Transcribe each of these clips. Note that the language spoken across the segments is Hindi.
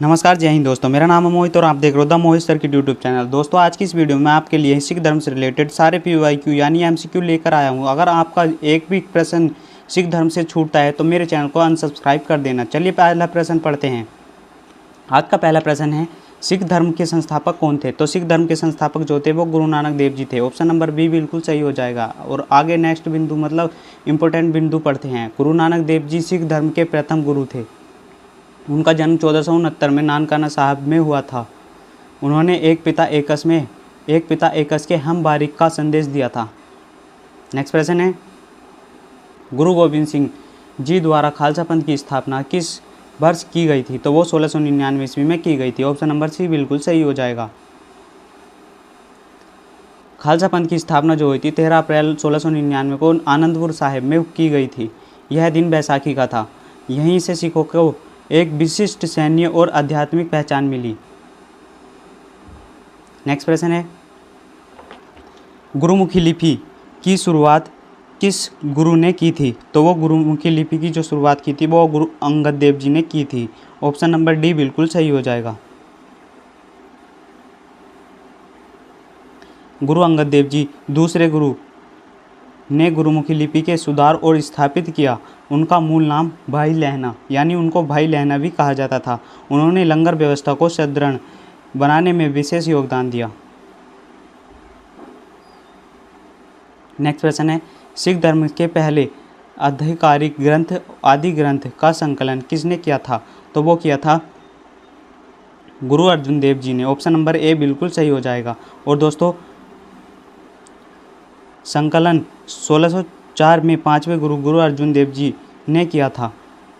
नमस्कार, जय हिंद दोस्तों। मेरा नाम है मोहित और आप देख रहे हो the Mohit circuit YouTube channel. दोस्तों, आज की इस वीडियो में मैं आपके लिए सिख धर्म से रिलेटेड सारे PYQ यानी MCQ लेकर आया हूं। अगर आपका एक भी प्रश्न सिख धर्म से छूटता है तो मेरे चैनल को अनसब्सक्राइब कर देना। चलिए पहला प्रश्न पढ़ते हैं। आज का पहला प्रश्न है, सिख धर्म के संस्थापक कौन थे? तो सिख धर्म के संस्थापक जो थे वो गुरु नानक देव जी थे। ऑप्शन नंबर बी बिल्कुल सही हो जाएगा। और आगे नेक्स्ट बिंदु मतलब इंपॉर्टेंट बिंदु पढ़ते हैं। गुरु नानक देव जी सिख धर्म के प्रथम गुरु थे। उनका जन्म 1469 में नानकाना साहब में हुआ था। उन्होंने एक पिता एकस के हम बारिक का संदेश दिया था। नेक्स्ट प्रश्न है, गुरु गोविंद सिंह जी द्वारा खालसा पंथ की स्थापना किस वर्ष की गई थी? तो वो 1699 ईस्वी में की गई थी। ऑप्शन नंबर सी बिल्कुल सही हो जाएगा। खालसा पंथ की स्थापना जो हुई थी 13 अप्रैल 1699 को आनंदपुर साहिब में की गई थी। यह दिन बैसाखी का था। यहीं से सिखों को एक विशिष्ट सैन्य और आध्यात्मिक पहचान मिली। नेक्स्ट प्रश्न है, गुरुमुखी लिपि की शुरुआत किस गुरु ने की थी? तो वो गुरुमुखी लिपि की जो शुरुआत की थी वो गुरु अंगद देव जी ने की थी। ऑप्शन नंबर डी बिल्कुल सही हो जाएगा। गुरु अंगद देव जी दूसरे गुरु ने गुरुमुखी लिपि के सुधार और स्थापित किया। उनका मूल नाम भाई लहना यानी उनको भाई लहना भी कहा जाता था। उन्होंने लंगर व्यवस्था को सुदृढ़ बनाने में विशेष योगदान दिया। नेक्स्ट प्रश्न है, सिख धर्म के पहले आधिकारिक ग्रंथ आदि ग्रंथ का संकलन किसने किया था? तो वो किया था गुरु अर्जुन देव जी ने। ऑप्शन नंबर ए बिल्कुल सही हो जाएगा। और दोस्तों, संकलन 1604 में पांचवें गुरु अर्जुन देव जी ने किया था।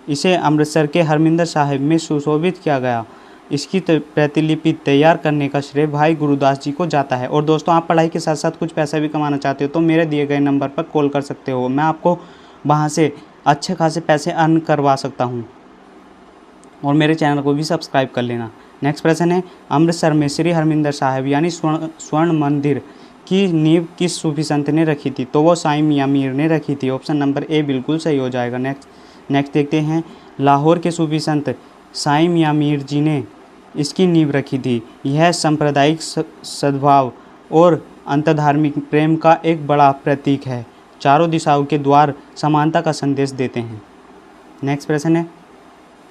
इसे अमृतसर के हरमिंदर साहिब में सुशोभित किया गया। इसकी प्रतिलिपि तैयार करने का श्रेय भाई गुरुदास जी को जाता है। और दोस्तों, आप पढ़ाई के साथ साथ कुछ पैसा भी कमाना चाहते हो तो मेरे दिए गए नंबर पर कॉल कर सकते हो। मैं आपको वहाँ से अच्छे खासे पैसे अर्न करवा सकता हूँ। और मेरे चैनल को भी सब्सक्राइब कर लेना। नेक्स्ट प्रश्न है, अमृतसर में श्री हरमिंदर साहिब यानी स्वर्ण मंदिर की नींव किस सूफी संत ने रखी थी? तो वो साईं मियां मीर ने रखी थी। ऑप्शन नंबर ए बिल्कुल सही हो जाएगा। नेक्स्ट देखते हैं, लाहौर के सूफी संत साईं मियां मीर जी ने इसकी नींव रखी थी। यह सांप्रदायिक सद्भाव और अंतर्धार्मिक प्रेम का एक बड़ा प्रतीक है। चारों दिशाओं के द्वार समानता का संदेश देते हैं। नेक्स्ट प्रश्न है,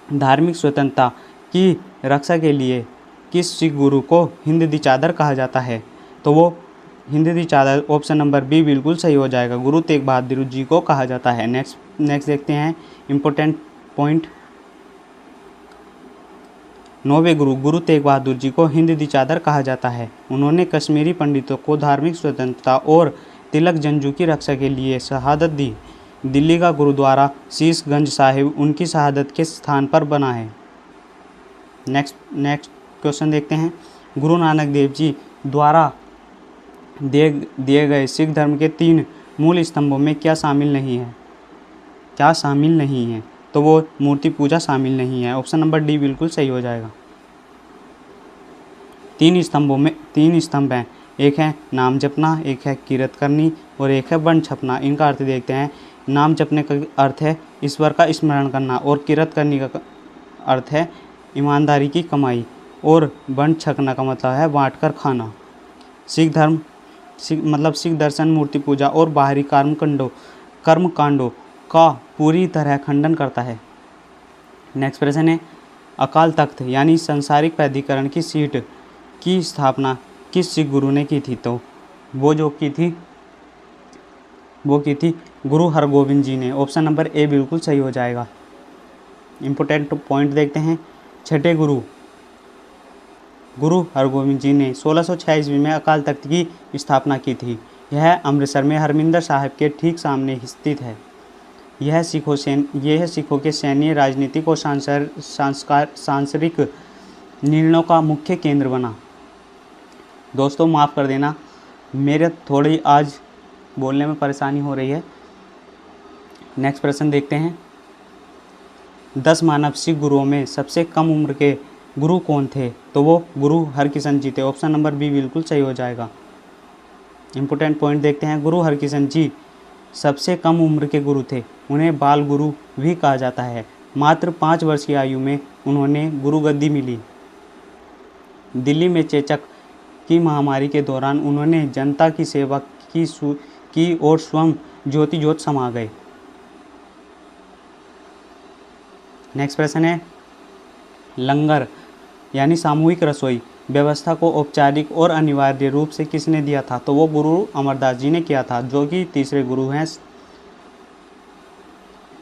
धार्मिक स्वतंत्रता की रक्षा के लिए किस सिख गुरु को हिंद दी चादर कहा जाता है? तो वो हिंद दी चादर ऑप्शन नंबर बी बिल्कुल सही हो जाएगा। गुरु तेग बहादुर जी को कहा जाता है। नेक्स्ट देखते हैं इंपॉर्टेंट पॉइंट। 9वें गुरु तेग बहादुर जी को हिंद दी चादर कहा जाता है। उन्होंने कश्मीरी पंडितों को धार्मिक स्वतंत्रता और तिलक जंजू की रक्षा के लिए शहादत दी। दिल्ली का गुरुद्वारा शीशगंज साहिब उनकी शहादत के स्थान पर बना है। नेक्स्ट क्वेश्चन देखते हैं, गुरु नानक देव जी द्वारा दिए गए सिख धर्म के 3 मूल स्तंभों में क्या शामिल नहीं है? तो वो मूर्ति पूजा शामिल नहीं है। ऑप्शन नंबर डी बिल्कुल सही हो जाएगा। 3 स्तंभ हैं। एक है नाम जपना, एक है किरत करनी और एक है वर्ण छपना। इनका अर्थ देखते हैं। नाम जपने का अर्थ है ईश्वर का स्मरण करना और किरत करने का अर्थ है ईमानदारी की कमाई और वर्ण छकना का मतलब है बांट कर खाना। सिख दर्शन मूर्ति पूजा और बाहरी कर्म कांडों का पूरी तरह खंडन करता है। नेक्स्ट प्रश्न है, अकाल तख्त यानी संसारिक प्राधिकरण की सीट की स्थापना किस सिख गुरु ने की थी? तो वो की थी गुरु हरगोविंद जी ने। ऑप्शन नंबर ए बिल्कुल सही हो जाएगा। इंपॉर्टेंट पॉइंट देखते हैं। छठे गुरु हरगोविंद जी ने 1606 ईस्वी में अकाल तख्त की स्थापना की थी। यह अमृतसर में हरमिंदर साहिब के ठीक सामने स्थित है। यह सिखों के सैन्य, राजनीतिक और सांसारिक निर्णयों का मुख्य केंद्र बना। दोस्तों, माफ़ कर देना, मेरे थोड़ी आज बोलने में परेशानी हो रही है। नेक्स्ट प्रश्न देखते हैं, 10 मानव सिख गुरुओं में सबसे कम उम्र के गुरु कौन थे? तो वो गुरु हरकिशन जी थे। ऑप्शन नंबर बी बिल्कुल सही हो जाएगा। इंपॉर्टेंट पॉइंट देखते हैं, गुरु हरकिशन जी सबसे कम उम्र के गुरु थे। उन्हें बाल गुरु भी कहा जाता है। मात्र 5 वर्ष की आयु में उन्होंने गुरु गद्दी मिली। दिल्ली में चेचक की महामारी के दौरान उन्होंने जनता की सेवा की और स्वयं ज्योति ज्योत समा गए। नेक्स्ट प्रश्न है, लंगर यानी सामूहिक रसोई व्यवस्था को औपचारिक और अनिवार्य रूप से किसने दिया था? तो वो गुरु अमरदास जी ने किया था, जो कि तीसरे गुरु हैं।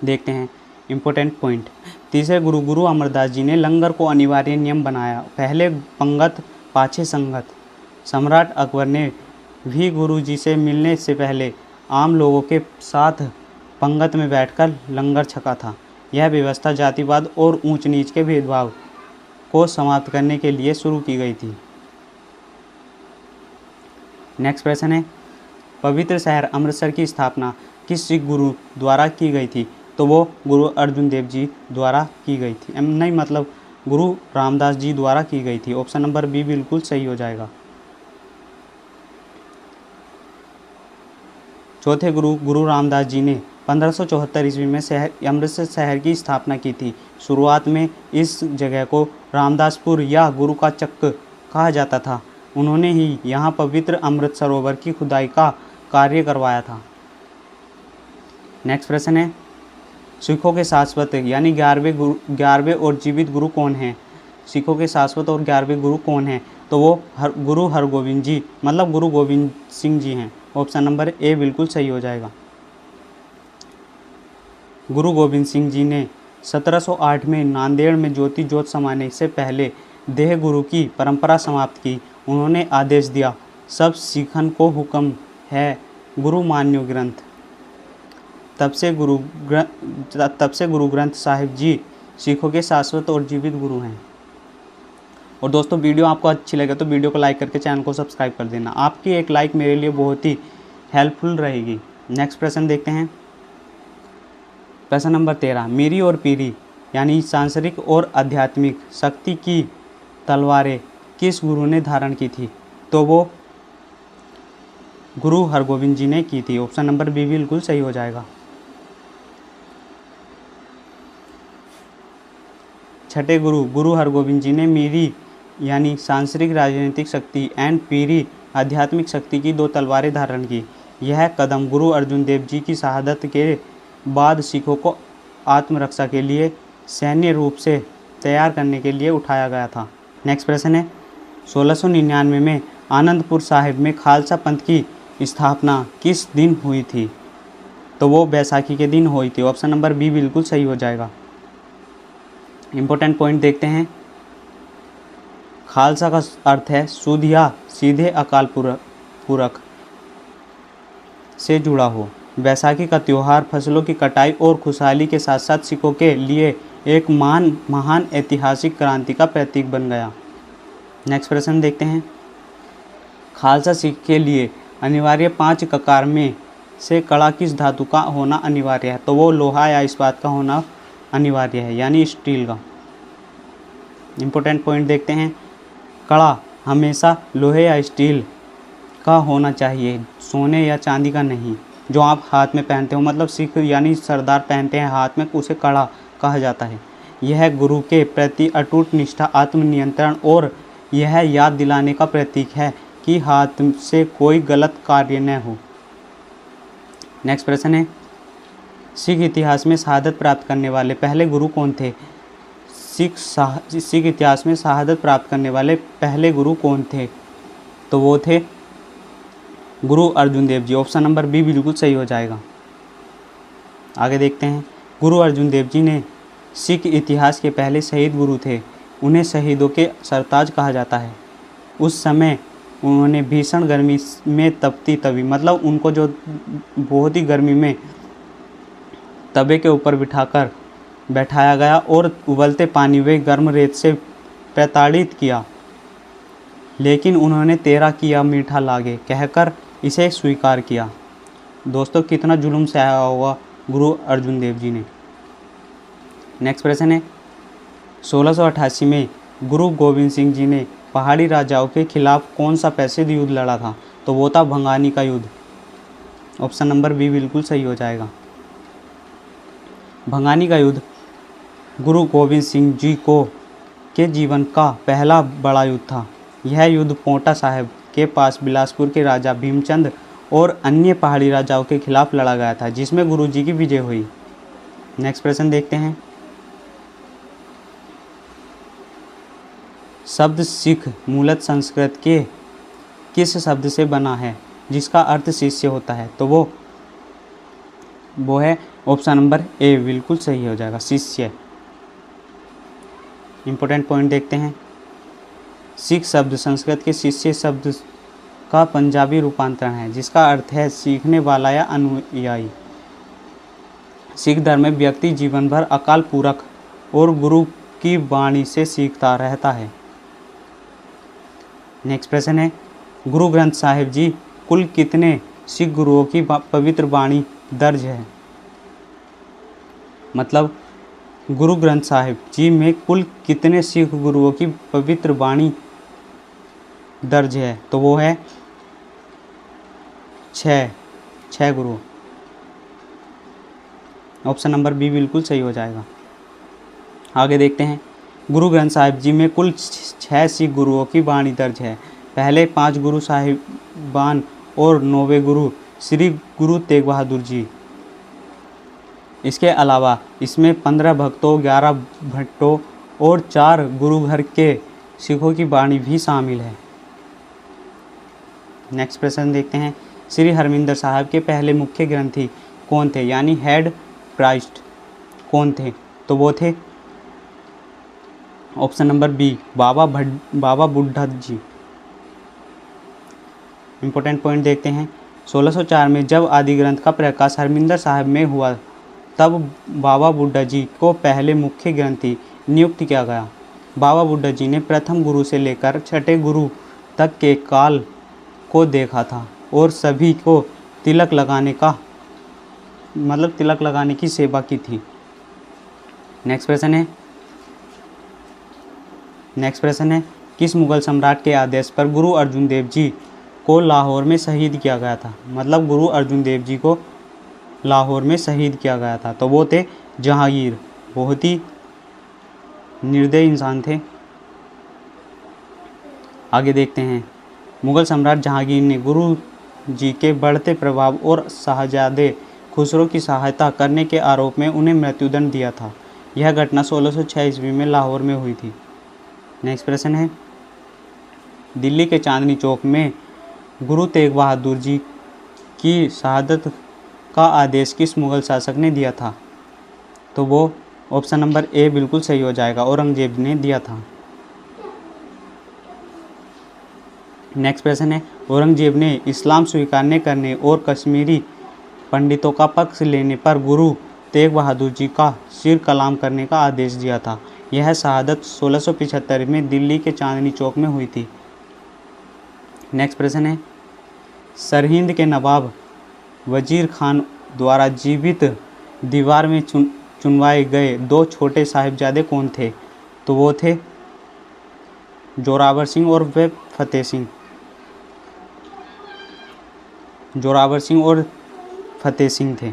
देखते हैं इम्पोर्टेंट पॉइंट। तीसरे गुरु गुरु अमरदास जी ने लंगर को अनिवार्य नियम बनाया। पहले पंगत पाछे संगत। सम्राट अकबर ने भी गुरु जी से मिलने से पहले आम लोगों के साथ पंगत में बैठकर लंगर छका था। यह व्यवस्था जातिवाद और ऊंच नीच के भेदभाव को समाप्त करने के लिए शुरू की गई थी। नेक्स्ट प्रश्न है, पवित्र शहर अमृतसर की स्थापना किस सिख गुरु द्वारा की गई थी? तो वो गुरु अर्जुन देव जी द्वारा की गई थी। नहीं, मतलब गुरु रामदास जी द्वारा की गई थी। ऑप्शन नंबर बी बिल्कुल सही हो जाएगा। चौथे गुरु गुरु रामदास जी ने 1574 ईस्वी में अमृतसर शहर की स्थापना की थी। शुरुआत में इस जगह को रामदासपुर या गुरु का चक्क कहा जाता था। उन्होंने ही यहाँ पवित्र अमृत सरोवर की खुदाई का कार्य करवाया था। नेक्स्ट प्रश्न है, सिखों के शाश्वत यानी 11वें और जीवित गुरु कौन हैं? सिखों के शाश्वत और 11वें गुरु कौन हैं? तो वो गुरु हरगोविंद जी, मतलब गुरु गोविंद सिंह जी हैं। ऑप्शन नंबर ए बिल्कुल सही हो जाएगा। गुरु गोविंद सिंह जी ने 1708 में नांदेड़ में ज्योति ज्योत समाने से पहले देह गुरु की परंपरा समाप्त की। उन्होंने आदेश दिया, सब सिखन को हुक्म है गुरु मान्यो ग्रंथ। तब से गुरु ग्रंथ साहिब जी सिखों के शाश्वत और जीवित गुरु हैं। और दोस्तों, वीडियो आपको अच्छी लगे तो वीडियो को लाइक करके चैनल को सब्सक्राइब कर देना। आपकी एक लाइक मेरे लिए बहुत ही हेल्पफुल रहेगी। नेक्स्ट प्रश्न देखते हैं। प्रश्न नंबर 13, मीरी और पीरी यानी सांसारिक और आध्यात्मिक शक्ति की तलवारें किस गुरु ने धारण की थी? तो वो गुरु हरगोविंद जी ने की थी। ऑप्शन नंबर बी बिल्कुल सही हो जाएगा। छठे गुरु गुरु हरगोविंद जी ने मीरी यानी सांसारिक राजनीतिक शक्ति एंड पीरी आध्यात्मिक शक्ति की 2 तलवारें धारण की। यह कदम गुरु अर्जुन देव जी की शहादत के बाद सिखों को आत्मरक्षा के लिए सैन्य रूप से तैयार करने के लिए उठाया गया था। नेक्स्ट प्रश्न है, 1699 में आनंदपुर साहिब में खालसा पंथ की स्थापना किस दिन हुई थी? तो वो बैसाखी के दिन हुई थी। ऑप्शन नंबर बी बिल्कुल सही हो जाएगा। इम्पोर्टेंट पॉइंट देखते हैं। खालसा का अर्थ है शुद्ध या सीधे अकाल पुरख से जुड़ा हो। बैसाखी का त्यौहार फसलों की कटाई और खुशहाली के साथ साथ सिखों के लिए एक महान ऐतिहासिक क्रांति का प्रतीक बन गया। नेक्स्ट प्रश्न देखते हैं। खालसा सिख के लिए अनिवार्य 5 ककार में से कड़ा किस धातु का होना अनिवार्य है? तो वो लोहा या इस्पात का होना अनिवार्य है, यानी स्टील का। इम्पोर्टेंट पॉइंट देखते हैं। कड़ा हमेशा लोहे या स्टील का होना चाहिए, सोने या चांदी का नहीं। जो आप हाथ में पहनते हो, मतलब सिख यानी सरदार पहनते हैं हाथ में, उसे कड़ा कहा जाता है। यह गुरु के प्रति अटूट निष्ठा, आत्मनियंत्रण और यह याद दिलाने का प्रतीक है कि हाथ से कोई गलत कार्य न हो। नेक्स्ट प्रश्न है, सिख इतिहास में शहादत प्राप्त करने वाले पहले गुरु कौन थे? सिख इतिहास में शहादत प्राप्त करने वाले पहले गुरु कौन थे? तो वो थे गुरु Arjun Dev ji. Option number B बिल्कुल सही हो जाएगा। आगे देखते हैं। गुरु अर्जुन देव जी ने सिख इतिहास के पहले शहीद गुरु थे। उन्हें शहीदों के सरताज कहा जाता है। उस समय उन्होंने भीषण गर्मी में तपती तवी, मतलब उनको जो बहुत ही गर्मी में तवे के ऊपर बैठाया गया और उबलते पानी व गर्म रेत से प्रताड़ित किया, लेकिन उन्होंने तेरा किया मीठा लागे कहकर इसे स्वीकार किया। दोस्तों, कितना जुल्म सहा होगा गुरु अर्जुन देव जी ने। नेक्स्ट प्रश्न है, 1688 में गुरु गोविंद सिंह जी ने पहाड़ी राजाओं के खिलाफ कौन सा प्रसिद्ध युद्ध लड़ा था? तो वो था भंगानी का युद्ध। ऑप्शन नंबर बी बिल्कुल सही हो जाएगा। भंगानी का युद्ध गुरु गोविंद सिंह जी को के जीवन का पहला बड़ा युद्ध था। यह युद्ध पोंटा साहिब के पास बिलासपुर के राजा भीमचंद और अन्य पहाड़ी राजाओं के खिलाफ लड़ा गया था, जिसमें गुरु जी की विजय हुई। नेक्स्ट प्रश्न देखते हैं। शब्द सिख मूलतः संस्कृत के किस शब्द से बना है जिसका अर्थ शिष्य होता है? तो वो है ऑप्शन नंबर ए, बिल्कुल सही हो जाएगा, शिष्य। इंपॉर्टेंट पॉइंट देखते हैं। सिख शब्द संस्कृत के शिष्य शब्द का पंजाबी रूपांतरण है, जिसका अर्थ है सीखने वाला या अनुयायी। सिख धर्म में व्यक्ति जीवन भर अकाल पूरक और गुरु की वाणी से सीखता रहता है। नेक्स्ट प्रश्न है, गुरु ग्रंथ साहिब जी कुल कितने सिख गुरुओं की पवित्र वाणी दर्ज है? मतलब गुरु ग्रंथ साहिब जी में कुल कितने सिख गुरुओं की पवित्र वाणी दर्ज है? तो वो है 6 गुरु। ऑप्शन नंबर बी बिल्कुल सही हो जाएगा। आगे देखते हैं। गुरु ग्रंथ साहिब जी में कुल 6 सिख गुरुओं की वाणी दर्ज है। पहले 5 गुरु साहिबान और 9वें गुरु श्री गुरु तेग बहादुर जी। इसके अलावा इसमें 15 भक्तों, 11 भट्टों और 4 गुरु घर के सिखों की वाणी भी शामिल है। नेक्स्ट प्रश्न देखते हैं। श्री हरमिंदर साहब के पहले मुख्य ग्रंथी कौन थे, यानी हेड प्राइस्ट कौन थे? तो वो थे ऑप्शन नंबर बी, बाबा बुड्ढा जी। इंपॉर्टेंट पॉइंट देखते हैं। 1604 में जब आदि ग्रंथ का प्रकाश हरमिंदर साहब में हुआ, तब बाबा बुड्ढा जी को पहले मुख्य ग्रंथी नियुक्त किया गया। बाबा बुड्ढा जी ने प्रथम गुरु से लेकर 6ठे गुरु तक के काल को देखा था और सभी को तिलक लगाने की सेवा की थी। नेक्स्ट प्रश्न है, किस मुगल सम्राट के आदेश पर गुरु अर्जुन देव जी को लाहौर में शहीद किया गया था? मतलब गुरु अर्जुन देव जी को लाहौर में शहीद किया गया था। तो वो थे जहांगीर। बहुत ही निर्दयी इंसान थे। आगे देखते हैं। मुगल सम्राट जहांगीर ने गुरु जी के बढ़ते प्रभाव और शाहजादे खुसरो की सहायता करने के आरोप में उन्हें मृत्युदंड दिया था। यह घटना 1606 ईस्वी में लाहौर में हुई थी। नेक्स्ट प्रश्न है, दिल्ली के चांदनी चौक में गुरु तेग बहादुर जी की शहादत का आदेश किस मुगल शासक ने दिया था? तो वो ऑप्शन नंबर ए बिल्कुल सही हो जाएगा, औरंगजेब ने दिया था। नेक्स्ट प्रश्न है, औरंगजेब ने इस्लाम स्वीकार न करने और कश्मीरी पंडितों का पक्ष लेने पर गुरु तेग बहादुर जी का सिर कलाम करने का आदेश दिया था। यह शहादत 1675 में दिल्ली के चांदनी चौक में हुई थी। नेक्स्ट प्रश्न है, सरहिंद के नवाब वजीर खान द्वारा जीवित दीवार में चुनवाए गए 2 छोटे साहिबजादे कौन थे? तो वो थे जोरावर सिंह और वे फतेह सिंह। जोरावर सिंह और फतेह सिंह थे।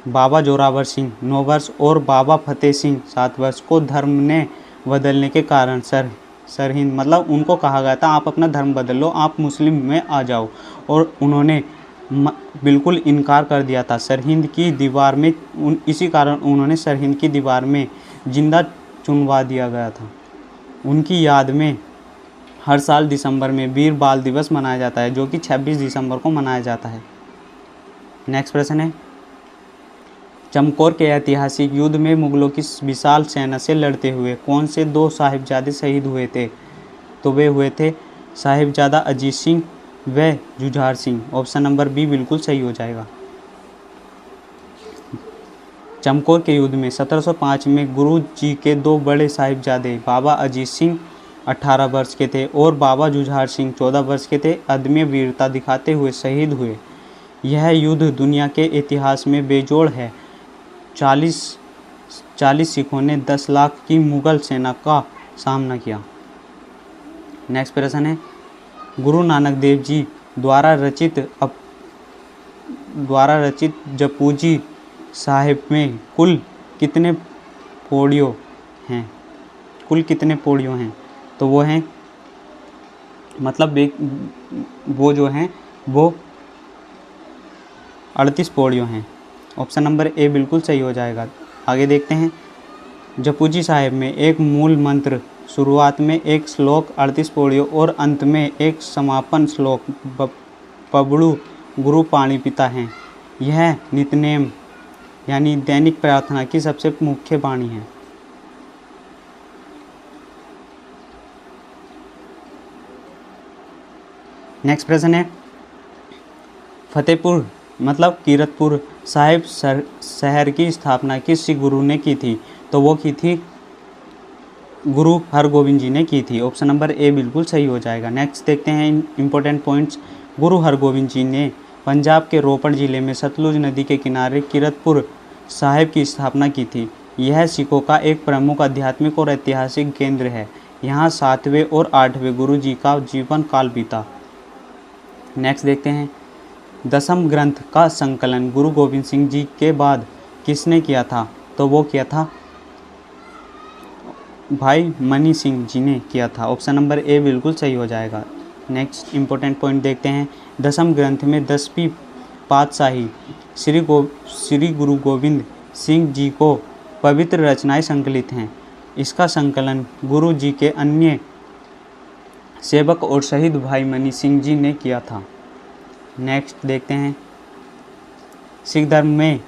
बाबा जोरावर सिंह 9 वर्ष और बाबा फतेह सिंह 7 वर्ष को धर्म ने बदलने के कारण सरहिंद, मतलब उनको कहा गया था आप अपना धर्म बदल लो, आप मुस्लिम में आ जाओ, और उन्होंने बिल्कुल इनकार कर दिया था। सरहिंद की दीवार में इसी कारण उन्होंने सरहिंद की दीवार में जिंदा चुनवा दिया गया था। उनकी याद में हर साल दिसंबर में वीर बाल दिवस मनाया जाता है, जो कि 26 दिसंबर को मनाया जाता है। नेक्स्ट प्रश्न है, चमकौर के ऐतिहासिक युद्ध में मुगलों की विशाल सेना से लड़ते हुए कौन से 2 साहिबजादे शहीद हुए थे? तो वे हुए थे साहिबजादा अजीत सिंह व Jujhar Singh. Option number B बिल्कुल सही हो जाएगा। चमकौर के युद्ध में 1705 में गुरु जी के 2 बड़े साहिबजादे बाबा अजीत सिंह 18 वर्ष के थे और बाबा जुझार सिंह 14 वर्ष के थे, अदम्य वीरता दिखाते हुए शहीद हुए। यह युद्ध दुनिया के इतिहास में बेजोड़ है। 40 सिखों ने 10 लाख की मुगल सेना का सामना किया। नेक्स्ट प्रश्न है, गुरु नानक देव जी द्वारा रचित जपूजी साहिब में कुल कितने पौड़ियों हैं? कुल कितने पौड़ियों हैं? तो वो हैं मतलब वो जो हैं वो 38 पौड़ियों हैं। ऑप्शन नंबर ए बिल्कुल सही हो जाएगा। आगे देखते हैं। जपूजी साहिब में एक मूल मंत्र, शुरुआत में एक श्लोक 38 पौड़ियों और अंत में एक समापन श्लोक पबड़ू गुरु पाणी पिता हैं। यह नित्यनेम यानी दैनिक प्रार्थना की सबसे मुख्य वाणी है। नेक्स्ट प्रश्न है, फतेहपुर मतलब कीरतपुर साहिब शहर की स्थापना किस गुरु ने की थी? तो वो की थी गुरु हरगोविंद जी ने की थी। ऑप्शन नंबर ए बिल्कुल सही हो जाएगा। नेक्स्ट देखते हैं इंपॉर्टेंट पॉइंट्स। गुरु हरगोविंद जी ने पंजाब के रोपड़ जिले में सतलुज नदी के किनारे कीरतपुर साहिब की स्थापना की थी। यह सिखों का एक प्रमुख आध्यात्मिक और ऐतिहासिक केंद्र है। यहाँ 7वें और 8वें गुरु जी का जीवन काल बीता। नेक्स्ट देखते हैं, दसम ग्रंथ का संकलन गुरु गोविंद सिंह जी के बाद किसने किया था? तो वो किया था भाई मनी सिंह जी ने किया था। ऑप्शन नंबर ए बिल्कुल सही हो जाएगा। नेक्स्ट इंपॉर्टेंट पॉइंट देखते हैं। दसम ग्रंथ में 10वीं पातशाही श्री गुरु गोविंद सिंह जी को पवित्र रचनाएं संकलित हैं। इसका संकलन गुरु जी के अन्य सेवक और शहीद भाई मनी सिंह जी ने किया था। नेक्स्ट देखते हैं, सिख धर्म में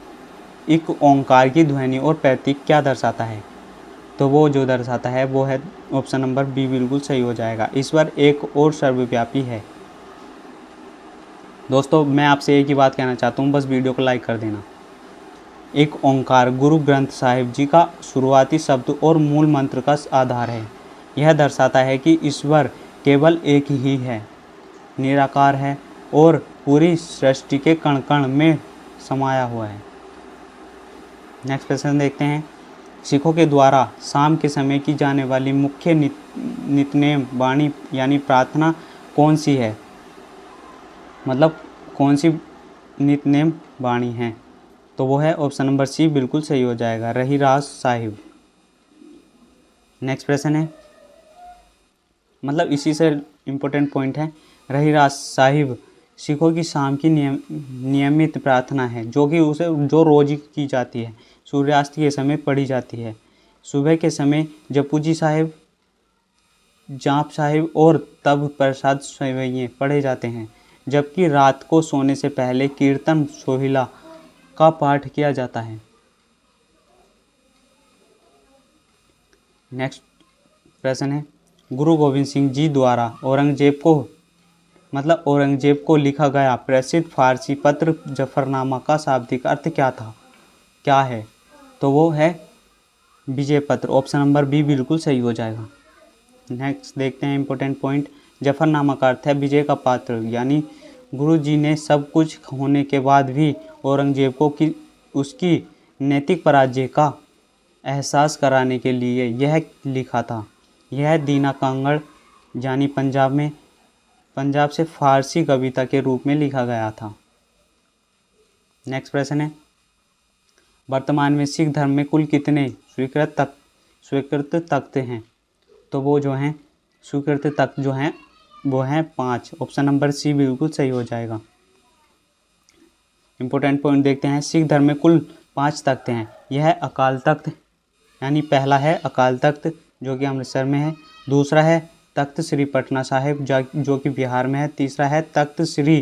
एक ओंकार की ध्वनि और प्रतीक क्या दर्शाता है? तो वो जो दर्शाता है वो है ऑप्शन नंबर बी बिल्कुल सही हो जाएगा। ईश्वर एक और सर्वव्यापी है। दोस्तों मैं आपसे एक ही बात कहना चाहता हूँ, बस वीडियो को लाइक कर देना। एक ओंकार गुरु ग्रंथ साहिब जी का शुरुआती शब्द और मूल मंत्र का आधार है। यह दर्शाता है कि ईश्वर केवल एक ही है, निराकार है और पूरी सृष्टि के कण कण में समाया हुआ है। नेक्स्ट क्वेश्चन देखते हैं, सिखों के द्वारा शाम के समय की जाने वाली मुख्य नित्यनेम वाणी यानी प्रार्थना कौन सी है? मतलब कौन सी नित्यनेम वाणी है? तो वो है ऑप्शन नंबर सी बिल्कुल सही हो जाएगा, रहीरास साहिब। नेक्स्ट प्रश्न है, मतलब इसी से इम्पोर्टेंट पॉइंट है, रहीरास साहिब सिखों की शाम की नियमित प्रार्थना है जो रोज की जाती है। सूर्यास्त के समय पढ़ी जाती है। सुबह के समय जपूजी साहिब, जाप साहिब और तब प्रसाद सवैये पढ़े जाते हैं, जबकि रात को सोने से पहले कीर्तन सोहिला का पाठ किया जाता है। नेक्स्ट प्रश्न है, गुरु गोविंद सिंह जी द्वारा औरंगजेब को लिखा गया प्रसिद्ध फारसी पत्र जफरनामा का शाब्दिक अर्थ क्या है? तो वो है विजय पत्र। ऑप्शन नंबर बी बिल्कुल सही हो जाएगा। नेक्स्ट देखते हैं इंपॉर्टेंट पॉइंट, जफरनामा का अर्थ है विजय का पात्र, यानी गुरु जी ने सब कुछ होने के बाद भी औरंगजेब को उसकी नैतिक पराजय का एहसास कराने के लिए यह लिखा था। यह दीना कांगड़ यानी पंजाब से फारसी कविता के रूप में लिखा गया था। नेक्स्ट प्रश्न है, वर्तमान में सिख धर्म में कुल कितने स्वीकृत तख्त हैं? तो वो जो हैं स्वीकृत तख्त जो हैं वो हैं 5। ऑप्शन नंबर सी बिल्कुल सही हो जाएगा। इंपॉर्टेंट पॉइंट देखते हैं, सिख धर्म में कुल 5 तख्त हैं। यह अकाल तख्त यानी पहला है अकाल तख्त जो कि अमृतसर में है। दूसरा है तख्त श्री पटना साहिब जो कि बिहार में है। तीसरा है तख्त श्री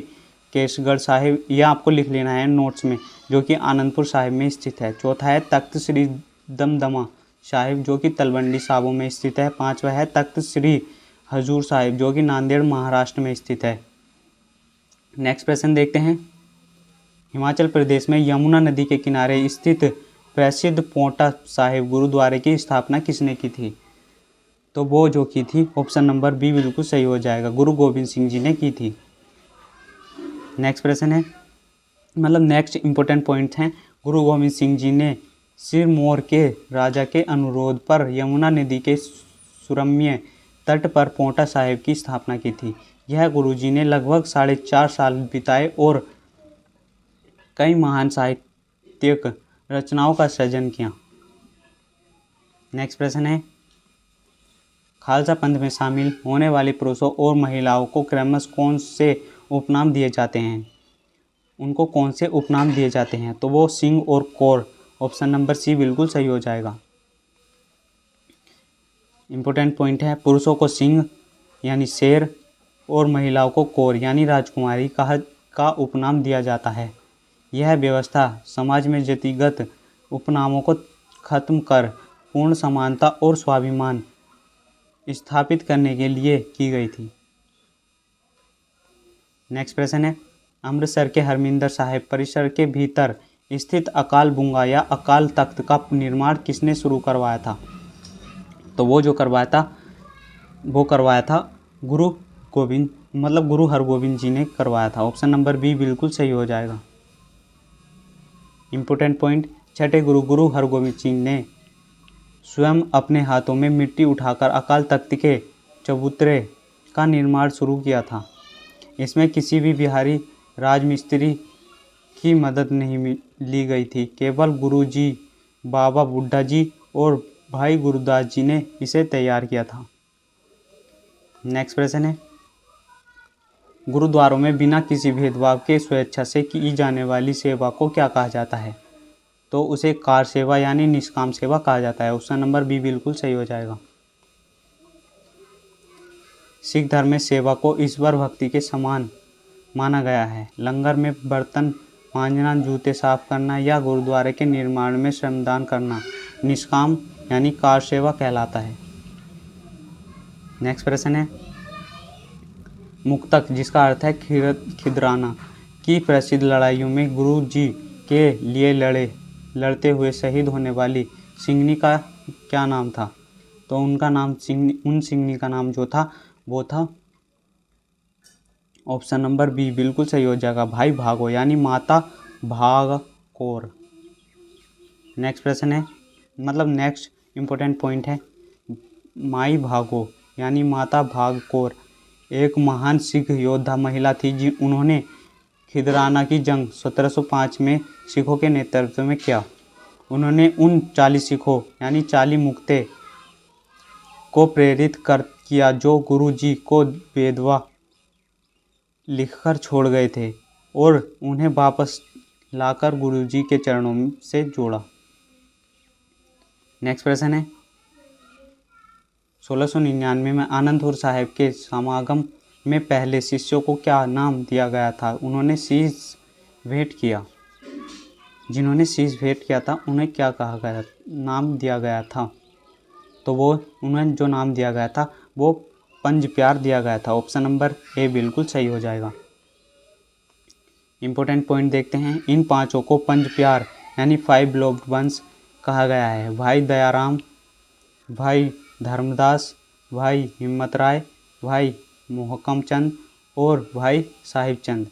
केसगढ़ साहिब, यह आपको लिख लेना है नोट्स में, जो कि आनंदपुर साहिब में स्थित है। चौथा है तख्त श्री दमदमा साहिब जो कि तलवंडी साबो में स्थित है। 5वां है तख्त श्री हजूर साहिब जो कि नांदेड़ महाराष्ट्र में स्थित है। नेक्स्ट प्रश्न देखते हैं, हिमाचल प्रदेश में यमुना नदी के किनारे स्थित प्रसिद्ध पोंटा साहिब गुरुद्वारे की स्थापना किसने की थी? तो वो जो की थी ऑप्शन नंबर बी बिल्कुल सही हो जाएगा, गुरु गोविंद सिंह जी ने की थी। नेक्स्ट प्रश्न है, मतलब नेक्स्ट इंपॉर्टेंट पॉइंट हैं, गुरु गोविंद सिंह जी ने सिरमौर के राजा के अनुरोध पर यमुना नदी के सुरम्य तट पर पोंटा साहिब की स्थापना की थी। यह गुरुजी ने लगभग 4.5 साल बिताए और कई महान साहित्यिक रचनाओं का सृजन किया। नेक्स्ट प्रश्न है, खालसा पंथ में शामिल होने वाले पुरुषों और महिलाओं को क्रमशः कौन से उपनाम दिए जाते हैं? उनको कौन से उपनाम दिए जाते हैं? तो वो सिंह और कौर। ऑप्शन नंबर सी बिल्कुल सही हो जाएगा। इम्पोर्टेंट पॉइंट है, पुरुषों को सिंह यानी शेर और महिलाओं को कौर यानी राजकुमारी का उपनाम दिया जाता है। यह व्यवस्था समाज में जातिगत उपनामों को खत्म कर पूर्ण समानता और स्वाभिमान स्थापित करने के लिए की गई थी। नेक्स्ट प्रश्न है, अमृतसर के हरमिंदर साहिब परिसर के भीतर स्थित अकाल बुंगा या अकाल तख्त का निर्माण किसने शुरू करवाया था? तो वो करवाया था गुरु हरगोविंद जी ने करवाया था। ऑप्शन नंबर बी बिल्कुल सही हो जाएगा। इम्पोर्टेंट पॉइंट, छठे गुरु हरगोविंद जी ने स्वयं अपने हाथों में मिट्टी उठाकर अकाल तख्त के चबूतरे का निर्माण शुरू किया था। इसमें किसी भी बिहारी राजमिस्त्री की मदद नहीं ली गई थी। केवल गुरुजी, बाबा बुड्ढा जी और भाई गुरुदास जी ने इसे तैयार किया था। नेक्स्ट प्रश्न है, गुरुद्वारों में बिना किसी भेदभाव के स्वेच्छा से की जाने वाली सेवा को क्या कहा जाता है? तो उसे कार सेवा यानी निष्काम सेवा कहा जाता है। ऑप्शन नंबर बी बिल्कुल सही हो जाएगा। सिख धर्म में सेवा को ईश्वर भक्ति के समान माना गया है। लंगर में बर्तन मांजना, जूते साफ करना या गुरुद्वारे के निर्माण में श्रमदान करना निष्काम यानी कार सेवा कहलाता है। नेक्स्ट प्रश्न है, मुक्तक जिसका अर्थ है खिदराना की प्रसिद्ध लड़ाइयों में गुरु जी के लिए लड़ते हुए शहीद होने वाली सिंहनी का क्या नाम था? तो उन सिंहनी का नाम जो था वो था, ऑप्शन नंबर बी बिल्कुल सही हो जाएगा, भाई भागो यानी माता भाग कौर। नेक्स्ट प्रश्न है, नेक्स्ट इम्पोर्टेंट पॉइंट है, माई भागो यानी माता भाग कौर एक महान सिख योद्धा महिला थी। उन्होंने खिदराना की जंग 1705 में सिखों के नेतृत्व में किया। उन्होंने उन 40 सिखों यानी 40 मुक्ते को प्रेरित किया जो गुरु जी को बेदवा लिखकर छोड़ गए थे और उन्हें वापस लाकर गुरु जी के चरणों से जोड़ा। नेक्स्ट प्रश्न है, 1699 में आनंदपुर साहिब के समागम में पहले शिष्यों को क्या नाम दिया गया था? उन्होंने शीश भेंट किया। जिन्होंने शीश भेंट किया था उन्हें क्या नाम दिया गया था? तो वो उन्हें जो नाम दिया गया था वो पंज प्यार दिया गया था। ऑप्शन नंबर ए बिल्कुल सही हो जाएगा। इम्पोर्टेंट पॉइंट देखते हैं, इन पांचों को पंज प्यार यानी 5 बेलोव्ड वंस कहा गया है। भाई दयाराम, भाई धर्मदास, भाई हिम्मत राय, भाई मोहकम चंद और भाई साहिब चंद।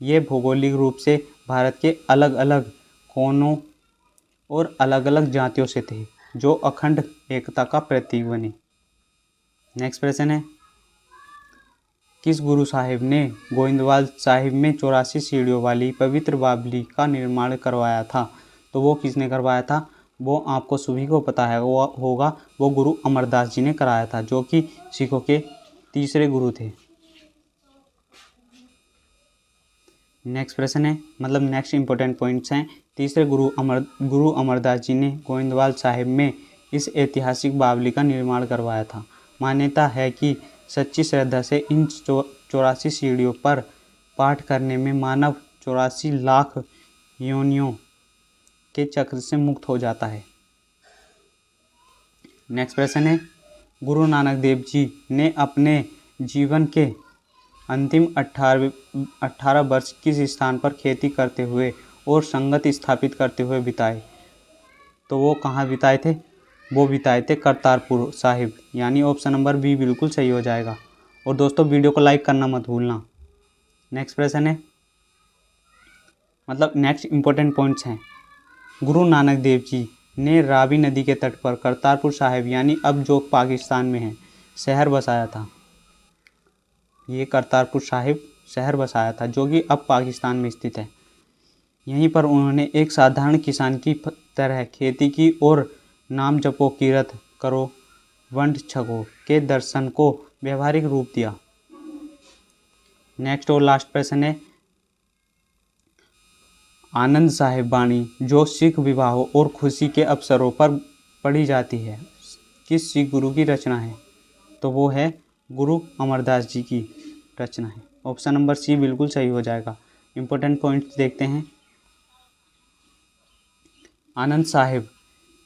ये भौगोलिक रूप से भारत के अलग अलग कोनों और अलग अलग जातियों से थे जो अखंड एकता का प्रतीक बने। नेक्स्ट प्रश्न है, किस गुरु साहिब ने गोविंदवाल साहिब में 84 सीढ़ियों वाली पवित्र बावली का निर्माण करवाया था? तो वो किसने करवाया था? वो आपको सभी को पता है वो गुरु अमरदास जी ने कराया था, जो कि सिखों के तीसरे गुरु थे। नेक्स्ट प्रश्न है, नेक्स्ट इंपॉर्टेंट पॉइंट्स हैं, तीसरे गुरु अमरदास जी ने गोविंदवाल साहिब में इस ऐतिहासिक बावली का निर्माण करवाया था। मान्यता है कि सच्ची श्रद्धा से इन 84 सीढ़ियों पर पाठ करने में मानव 84 लाख योनियों के चक्र से मुक्त हो जाता है। नेक्स्ट प्रश्न है, गुरु नानक देव जी ने अपने जीवन के अंतिम 18 वर्ष किस स्थान पर खेती करते हुए और संगत स्थापित करते हुए बिताए? तो वो कहाँ बिताए थे? वो बिताए थे करतारपुर साहिब यानी ऑप्शन नंबर बी बिल्कुल सही हो जाएगा। और दोस्तों वीडियो को लाइक करना मत भूलना। नेक्स्ट प्रश्न है, नेक्स्ट इंपॉर्टेंट पॉइंट्स हैं, गुरु नानक देव जी ने रावी नदी के तट पर करतारपुर साहिब यानी अब जो पाकिस्तान में है शहर बसाया था। ये करतारपुर साहिब शहर बसाया था जो कि अब पाकिस्तान में स्थित है। यहीं पर उन्होंने एक साधारण किसान की तरह खेती की और नाम जपो कीरत करो वंड छको के दर्शन को व्यवहारिक रूप दिया। नेक्स्ट और लास्ट प्रश्न है आनंद साहिब बाणी जो सिख विवाहों और खुशी के अवसरों पर पढ़ी जाती है किस सिख गुरु की रचना है? तो वो है गुरु अमरदास जी की रचना है। ऑप्शन नंबर सी बिल्कुल सही हो जाएगा। इंपॉर्टेंट पॉइंट्स देखते हैं। आनंद साहिब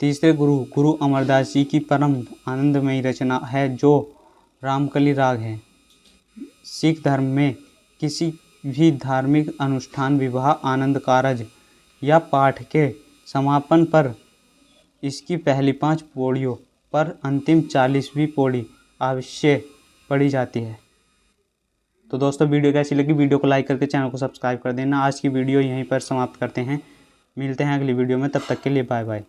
तीसरे गुरु अमरदास जी की परम आनंदमयी रचना है जो रामकली राग है। सिख धर्म में किसी भी धार्मिक अनुष्ठान विवाह आनंद कारज या पाठ के समापन पर इसकी पहली 5 पौड़ियों पर अंतिम 40वीं पौड़ी अवश्य पढ़ी जाती है। तो दोस्तों वीडियो कैसी लगी वीडियो को लाइक करके चैनल को सब्सक्राइब कर देना। आज की वीडियो यहीं पर समाप्त करते हैं। मिलते हैं अगली वीडियो में, तब तक के लिए बाय बाय।